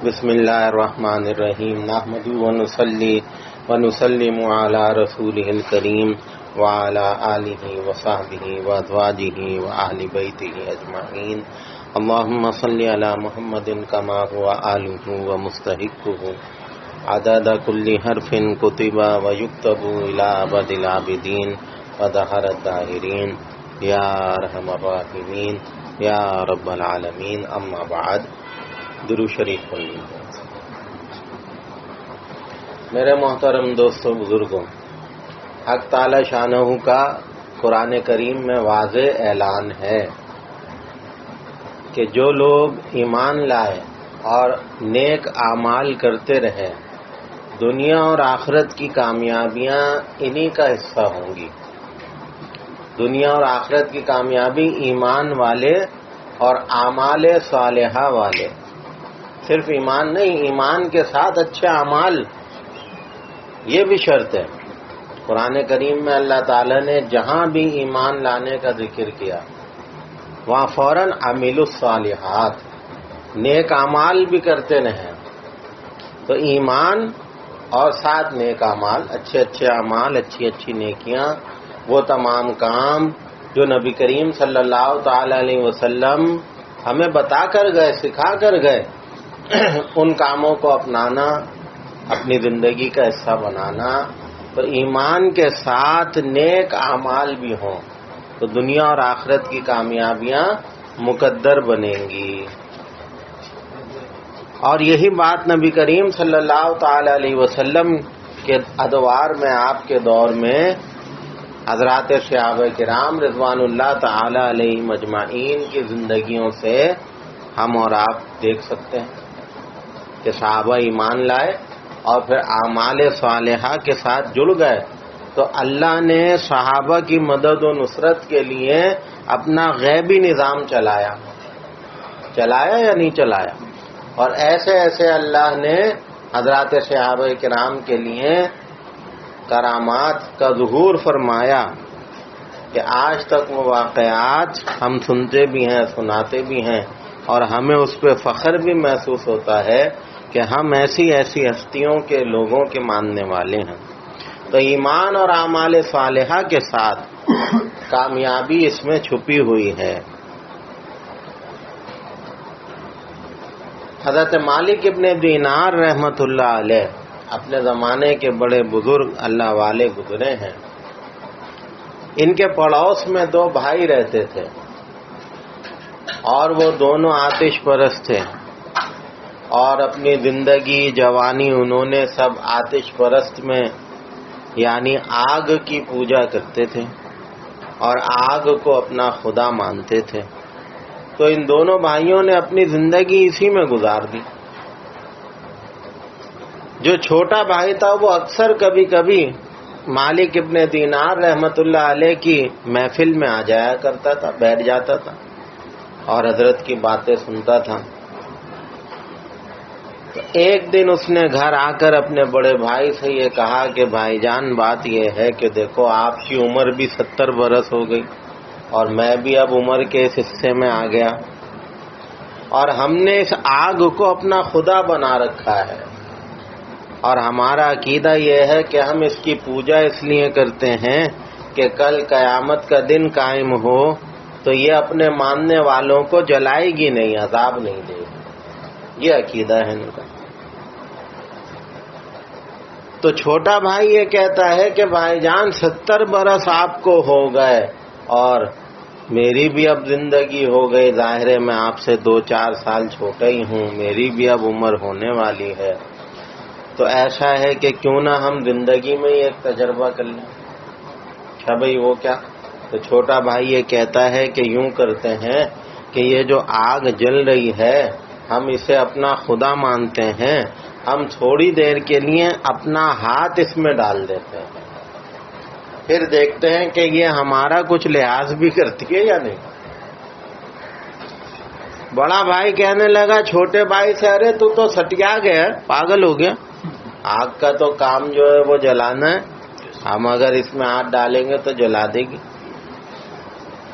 بسم اللہ الرحمن الرحیم نحمد ونصلی ونسلم علی رسولہ الکریم وعلی آلہ وصحبہ وازواجہ وآل بیتہ اجمعین اللہم صلی علی محمد کما هو آلہ ومستحقہ عدد کل حرف کتب ویکتب الی ابد العابدین ودہر الداہرین یا ارحم الراحمین یا رب العالمین اما بعد درود شریف پڑھ لیجیے۔ میرے محترم دوستوں بزرگوں، حق تعالی شانہ کا قرآن کریم میں واضح اعلان ہے کہ جو لوگ ایمان لائے اور نیک اعمال کرتے رہے دنیا اور آخرت کی کامیابیاں انہی کا حصہ ہوں گی۔ دنیا اور آخرت کی کامیابی ایمان والے اور اعمال صالحہ والے، صرف ایمان نہیں، ایمان کے ساتھ اچھے اعمال، یہ بھی شرط ہے۔ قرآن کریم میں اللہ تعالی نے جہاں بھی ایمان لانے کا ذکر کیا وہاں فوراً عاملوا الصالحات، نیک اعمال بھی کرتے رہیں۔ تو ایمان اور ساتھ نیک اعمال، اچھے اچھے اعمال، اچھی اچھی نیکیاں، وہ تمام کام جو نبی کریم صلی اللہ تعالی علیہ وسلم ہمیں بتا کر گئے، سکھا کر گئے، ان کاموں کو اپنانا، اپنی زندگی کا حصہ بنانا، تو ایمان کے ساتھ نیک اعمال بھی ہوں تو دنیا اور آخرت کی کامیابیاں مقدر بنیں گی۔ اور یہی بات نبی کریم صلی اللہ تعالی علیہ وسلم کے ادوار میں، آپ کے دور میں حضرات صحابہ کرام رضوان اللہ تعالی علیہم اجمعین کی زندگیوں سے ہم اور آپ دیکھ سکتے ہیں کہ صحابہ ایمان لائے اور پھر اعمال صالحہ کے ساتھ جڑ گئے تو اللہ نے صحابہ کی مدد و نصرت کے لیے اپنا غیبی نظام چلایا یا نہیں چلایا، اور ایسے ایسے اللہ نے حضرات صحابہ کرام کے لیے کرامات کا ظہور فرمایا کہ آج تک وہ واقعات ہم سنتے بھی ہیں، سناتے بھی ہیں، اور ہمیں اس پہ فخر بھی محسوس ہوتا ہے کہ ہم ایسی ہستیوں کے لوگوں کے ماننے والے ہیں۔ تو ایمان اور اعمال صالحہ کے ساتھ کامیابی اس میں چھپی ہوئی ہے۔ حضرت مالک ابن دینار رحمۃ اللہ علیہ اپنے زمانے کے بڑے بزرگ اللہ والے گزرے ہیں۔ ان کے پڑوس میں دو بھائی رہتے تھے اور وہ دونوں آتش پرست تھے، اور اپنی زندگی جوانی انہوں نے سب آتش پرست میں یعنی آگ کی پوجا کرتے تھے اور آگ کو اپنا خدا مانتے تھے۔ تو ان دونوں بھائیوں نے اپنی زندگی اسی میں گزار دی۔ جو چھوٹا بھائی تھا وہ اکثر کبھی کبھی مالک ابن دینار رحمت اللہ علیہ کی محفل میں آ جایا کرتا تھا، بیٹھ جاتا تھا اور حضرت کی باتیں سنتا تھا۔ تو ایک دن اس نے گھر آ کر اپنے بڑے بھائی سے یہ کہا کہ بھائی جان، بات یہ ہے کہ دیکھو آپ کی عمر بھی 70 برس ہو گئی اور میں بھی اب عمر کے اس حصے میں آ گیا، اور ہم نے اس آگ کو اپنا خدا بنا رکھا ہے، اور ہمارا عقیدہ یہ ہے کہ ہم اس کی پوجا اس لیے کرتے ہیں کہ کل قیامت کا دن قائم ہو تو یہ اپنے ماننے والوں کو جلائے گی نہیں، عذاب نہیں دے گی۔ یہ عقیدہ ہے ان کا۔ تو چھوٹا بھائی یہ کہتا ہے کہ بھائی جان 70 برس آپ کو ہو گئے اور میری بھی اب زندگی ہو گئی، ظاہر ہے میں آپ سے 2-4 سال چھوٹا ہی ہوں، میری بھی اب عمر ہونے والی ہے، تو ایسا ہے کہ کیوں نہ ہم زندگی میں ایک تجربہ کر لیں۔ اچھا بھائی وہ کیا؟ تو چھوٹا بھائی یہ کہتا ہے کہ یوں کرتے ہیں کہ یہ جو آگ جل رہی ہے ہم اسے اپنا خدا مانتے ہیں، ہم تھوڑی دیر کے لیے اپنا ہاتھ اس میں ڈال دیتے ہیں، پھر دیکھتے ہیں کہ یہ ہمارا کچھ لحاظ بھی کرتی ہے یا نہیں۔ بڑا بھائی کہنے لگا چھوٹے بھائی سے، ارے تو سٹیا گیا، پاگل ہو گیا، آگ کا تو کام جو ہے وہ جلانا ہے، ہم اگر اس میں ہاتھ ڈالیں گے تو جلا دے گی۔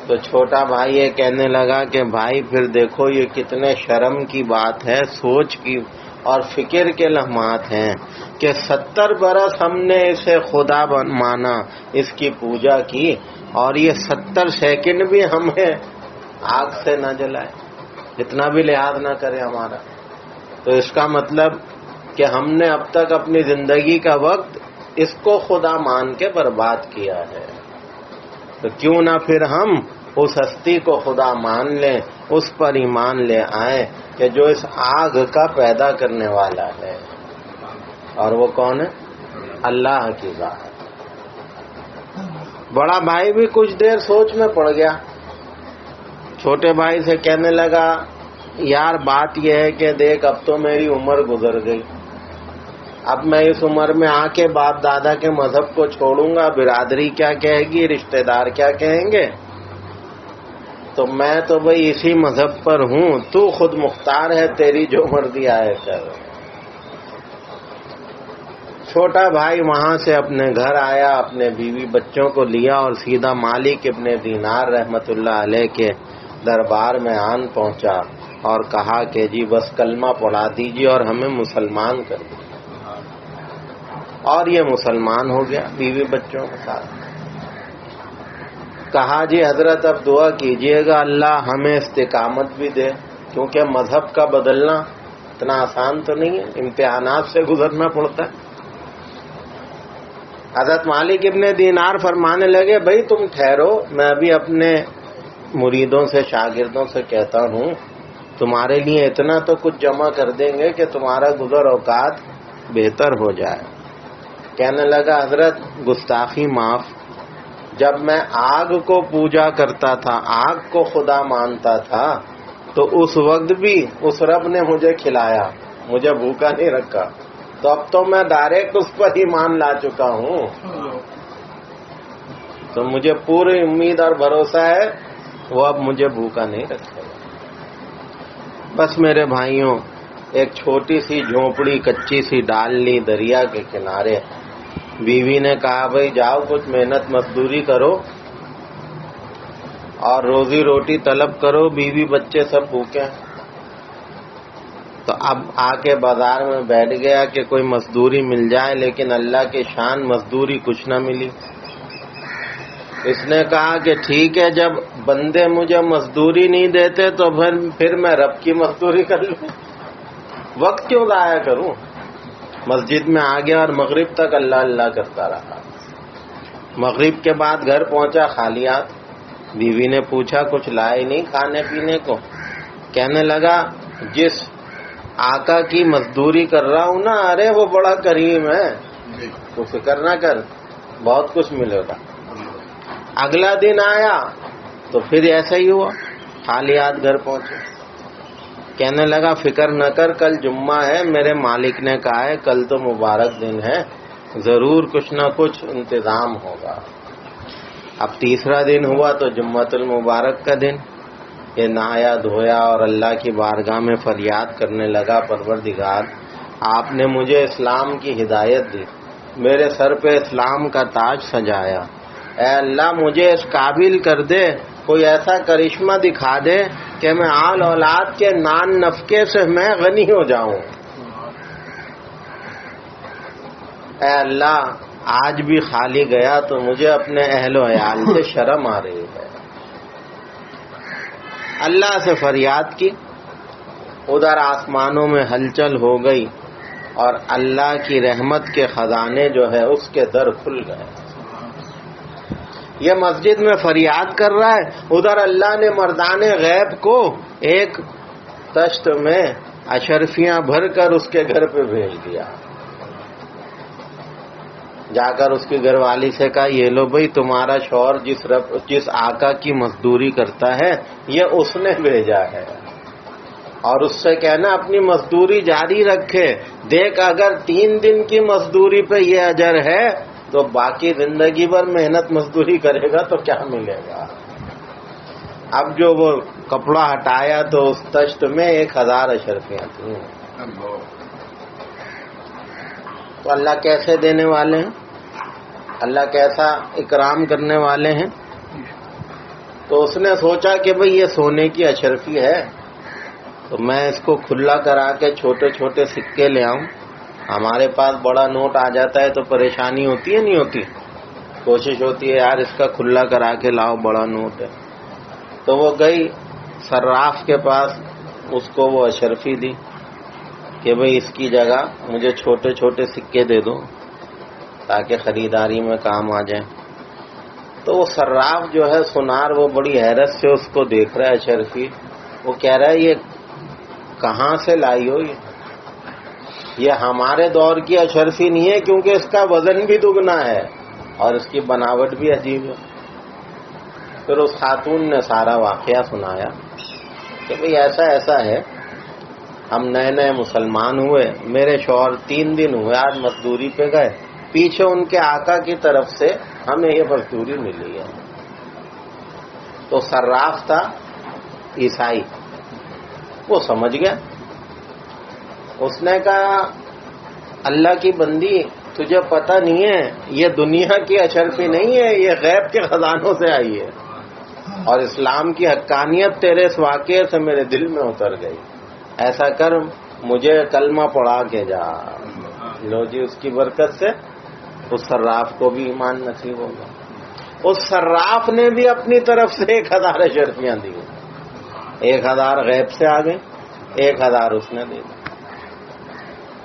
تو چھوٹا بھائی یہ کہنے لگا کہ بھائی پھر دیکھو یہ کتنے شرم کی بات ہے، سوچ کی اور فکر کے لمحات ہیں کہ 70 برس ہم نے اسے خدا مانا، اس کی پوجا کی، اور یہ 70 سیکنڈ بھی ہمیں آگ سے نہ جلائے، اتنا بھی لحاظ نہ کرے ہمارا، تو اس کا مطلب کہ ہم نے اب تک اپنی زندگی کا وقت اس کو خدا مان کے برباد کیا ہے۔ تو کیوں نہ پھر ہم اس ہستی کو خدا مان لیں، اس پر ایمان لے آئیں کہ جو اس آگ کا پیدا کرنے والا ہے، اور وہ کون ہے؟ اللہ کی ذات۔ بڑا بھائی بھی کچھ دیر سوچ میں پڑ گیا، چھوٹے بھائی سے کہنے لگا یار بات یہ ہے کہ دیکھ اب تو میری عمر گزر گئی، اب میں اس عمر میں آ کے باپ دادا کے مذہب کو چھوڑوں گا، برادری کیا کہے گی، رشتہ دار کیا کہیں گے، تو میں تو بھئی اسی مذہب پر ہوں، تو خود مختار ہے، تیری جو مرضی آئے کر۔ چھوٹا بھائی وہاں سے اپنے گھر آیا، اپنے بیوی بچوں کو لیا اور سیدھا مالک ابن دینار رحمت اللہ علیہ کے دربار میں آن پہنچا اور کہا کہ جی بس کلمہ پڑھا دیجیے اور ہمیں مسلمان کر دیجیے، اور یہ مسلمان ہو گیا بیوی بچوں کے ساتھ۔ کہا جی حضرت اب دعا کیجئے گا اللہ ہمیں استقامت بھی دے، کیونکہ مذہب کا بدلنا اتنا آسان تو نہیں ہے، امتحانات سے گزرنا پڑتا ہے۔ حضرت مالک ابن دینار فرمانے لگے بھائی تم ٹھہرو، میں ابھی اپنے مریدوں سے شاگردوں سے کہتا ہوں تمہارے لیے اتنا تو کچھ جمع کر دیں گے کہ تمہارا گزر اوقات بہتر ہو جائے۔ کہنے لگا حضرت گستاخی معاف، جب میں آگ کو پوجا کرتا تھا، آگ کو خدا مانتا تھا، تو اس وقت بھی اس رب نے مجھے کھلایا، مجھے بھوکا نہیں رکھا، تو اب تو میں ڈائریکٹ اس پر ایمان لا چکا ہوں، تو مجھے پوری امید اور بھروسہ ہے وہ اب مجھے بھوکا نہیں رکھے گا۔ بس میرے بھائیوں، ایک چھوٹی سی جھونپڑی کچی سی ڈال لی دریا کے کنارے، بیوی نے کہا بھائی جاؤ کچھ محنت مزدوری کرو اور روزی روٹی طلب کرو، بیوی بچے سب بھوکے ہیں۔ تو اب آ کے بازار میں بیٹھ گیا کہ کوئی مزدوری مل جائے، لیکن اللہ کی شان مزدوری کچھ نہ ملی۔ اس نے کہا کہ ٹھیک ہے جب بندے مجھے مزدوری نہیں دیتے تو پھر میں رب کی مزدوری کر لوں، وقت کیوں ضائع کروں۔ مسجد میں آ گیا اور مغرب تک اللہ اللہ کرتا رہا۔ مغرب کے بعد گھر پہنچا خالی ہاتھ، بیوی نے پوچھا کچھ لائے نہیں کھانے پینے کو؟ کہنے لگا جس آقا کی مزدوری کر رہا ہوں نا، ارے وہ بڑا کریم ہے، تو فکر نہ کر بہت کچھ ملے گا۔ اگلا دن آیا تو پھر ایسا ہی ہوا، خالی ہاتھ گھر پہنچے۔ کہنے لگا فکر نہ کر کل جمعہ ہے، میرے مالک نے کہا ہے کل تو مبارک دن ہے، ضرور کچھ نہ کچھ انتظام ہوگا۔ اب تیسرا دن ہوا تو جمعۃ المبارک کا دن، یہ نہایا دھویا اور اللہ کی بارگاہ میں فریاد کرنے لگا پروردگار آپ نے مجھے اسلام کی ہدایت دی، میرے سر پہ اسلام کا تاج سجایا، اے اللہ مجھے اس قابل کر دے، کوئی ایسا کرشمہ دکھا دے کہ میں آل اولاد کے نان نفقے سے میں غنی ہو جاؤں۔ اے اللہ آج بھی خالی گیا تو مجھے اپنے اہل و عیال سے شرم آ رہی ہے۔ اللہ سے فریاد کی، ادھر آسمانوں میں ہلچل ہو گئی اور اللہ کی رحمت کے خزانے جو ہے اس کے در کھل گئے۔ یہ مسجد میں فریاد کر رہا ہے، ادھر اللہ نے مردان غیب کو ایک تشت میں اشرفیاں بھر کر اس کے گھر پہ بھیج دیا۔ جا کر اس کی گھر والی سے کہا یہ لو بھائی تمہارا شوہر جس آقا کی مزدوری کرتا ہے یہ اس نے بھیجا ہے، اور اس سے کہنا اپنی مزدوری جاری رکھے، دیکھ اگر 3 دن کی مزدوری پہ یہ اجر ہے تو باقی زندگی بھر محنت مزدوری کرے گا تو کیا ملے گا۔ اب جو وہ کپڑا ہٹایا تو اس تشت میں 1000 اشرفیاں تھیں۔ تو اللہ کیسے دینے والے ہیں، اللہ کیسا اکرام کرنے والے ہیں۔ تو اس نے سوچا کہ بھئی یہ سونے کی اشرفی ہے، تو میں اس کو کھلا کرا کے چھوٹے چھوٹے سکے لے آؤں. ہمارے پاس بڑا نوٹ آ جاتا ہے تو پریشانی ہوتی ہے نہیں ہوتی؟ کوشش ہوتی ہے یار اس کا کھلا کرا کے لاؤ، بڑا نوٹ ہے. تو وہ گئی صراف کے پاس، اس کو وہ اشرفی دی کہ بھئی اس کی جگہ مجھے چھوٹے چھوٹے سکے دے دو تاکہ خریداری میں کام آ جائیں. تو وہ صراف جو ہے سنار، وہ بڑی حیرت سے اس کو دیکھ رہا ہے اشرفی. وہ کہہ رہا ہے یہ کہاں سے لائی ہو؟ یہ ہمارے دور کی اشرفی نہیں ہے، کیونکہ اس کا وزن بھی دگنا ہے اور اس کی بناوٹ بھی عجیب ہے. پھر اس خاتون نے سارا واقعہ سنایا کہ بھئی ایسا ایسا ہے، ہم نئے نئے مسلمان ہوئے، میرے شوہر 3 دن ہوئے آج مزدوری پہ گئے، پیچھے ان کے آقا کی طرف سے ہمیں یہ مزدوری ملی ہے. تو صراف تھا عیسائی، وہ سمجھ گیا. اس نے کہا اللہ کی بندی، تجھے پتہ نہیں ہے یہ دنیا کی اشرفی نہیں ہے، یہ غیب کے خزانوں سے آئی ہے، اور اسلام کی حقانیت تیرے اس واقعے سے میرے دل میں اتر گئی. ایسا کر مجھے کلمہ پڑھا کے جا. لو جی، اس کی برکت سے اس صراف کو بھی ایمان نصیب ہوگا. اس صراف نے بھی اپنی طرف سے 1000 اشرفیاں دی، 1000 غیب سے آ گئی، 1000 اس نے دی.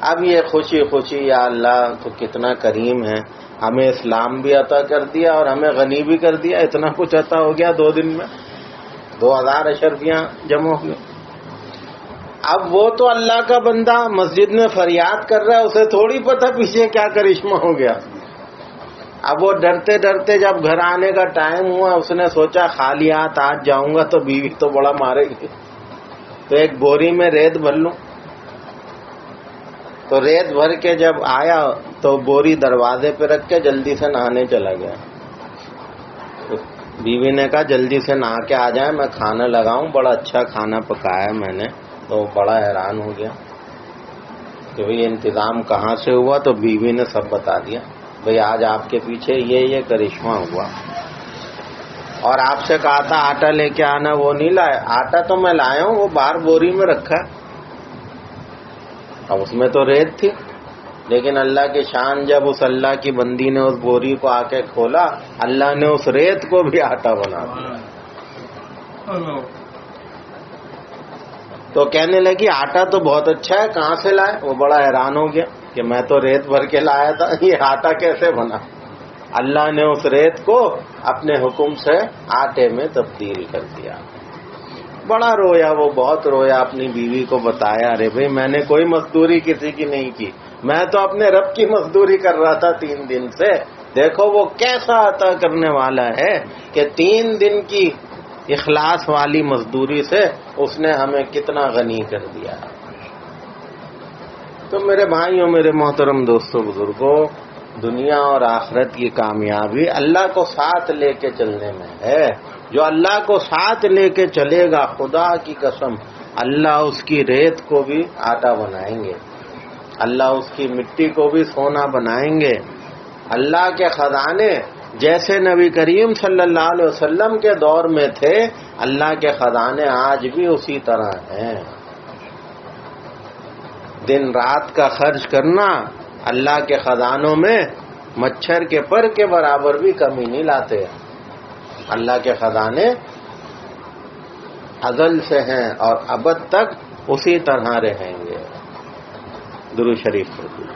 اب یہ خوشی خوشی، یا اللہ تو کتنا کریم ہے، ہمیں اسلام بھی عطا کر دیا اور ہمیں غنی بھی کر دیا، اتنا کچھ عطا ہو گیا 2 دن میں، 2000 اشرفیاں جمع ہو گئی. اب وہ تو اللہ کا بندہ مسجد میں فریاد کر رہا ہے، اسے تھوڑی پتہ پیچھے کیا کرشمہ ہو گیا. اب وہ ڈرتے ڈرتے جب گھر آنے کا ٹائم ہوا، اس نے سوچا خالی ہاتھ آج جاؤں گا تو بیوی تو بڑا مارے گی، تو ایک بوری میں ریت بھر لوں. تو ریت بھر کے جب آیا تو بوری دروازے پہ رکھ کے جلدی سے نہانے چلا گیا. بیوی نے کہا جلدی سے نہا کے آ جائیں، میں کھانا لگاؤں، بڑا اچھا کھانا پکایا میں نے. تو بڑا حیران ہو گیا کہ بھئی انتظام کہاں سے ہوا. تو بیوی نے سب بتا دیا، بھئی آج آپ کے پیچھے یہ کرشمہ ہوا، اور آپ سے کہا تھا آٹا لے کے آنا، وہ نہیں لائے. آٹا تو میں لایا ہوں، وہ باہر بوری میں رکھا ہے. اب اس میں تو ریت تھی، لیکن اللہ کی شان، جب اس اللہ کی بندی نے اس بوری کو آ کے کھولا، اللہ نے اس ریت کو بھی آٹا بنا دیا. تو کہنے لگی آٹا تو بہت اچھا ہے، کہاں سے لائے؟ وہ بڑا حیران ہو گیا کہ میں تو ریت بھر کے لایا تھا، یہ آٹا کیسے بنا؟ اللہ نے اس ریت کو اپنے حکم سے آٹے میں تبدیل کر دیا. بڑا رویا، وہ بہت رویا، اپنی بیوی کو بتایا، ارے بھئی میں نے کوئی مزدوری کسی کی نہیں کی، میں تو اپنے رب کی مزدوری کر رہا تھا 3 دن سے. دیکھو وہ کیسا عطا کرنے والا ہے کہ 3 دن کی اخلاص والی مزدوری سے اس نے ہمیں کتنا غنی کر دیا. تو میرے بھائیوں، میرے محترم دوستوں، بزرگوں، دنیا اور آخرت کی کامیابی اللہ کو ساتھ لے کے چلنے میں ہے. جو اللہ کو ساتھ لے کے چلے گا، خدا کی قسم، اللہ اس کی ریت کو بھی آٹا بنائیں گے، اللہ اس کی مٹی کو بھی سونا بنائیں گے. اللہ کے خزانے جیسے نبی کریم صلی اللہ علیہ وسلم کے دور میں تھے، اللہ کے خزانے آج بھی اسی طرح ہیں. دن رات کا خرچ کرنا، اللہ کے خزانوں میں مچھر کے پر کے برابر بھی کمی نہیں لاتے. اللہ کے خزانے ازل سے ہیں اور ابد تک اسی طرح رہیں گے. درود شریف پڑھیے.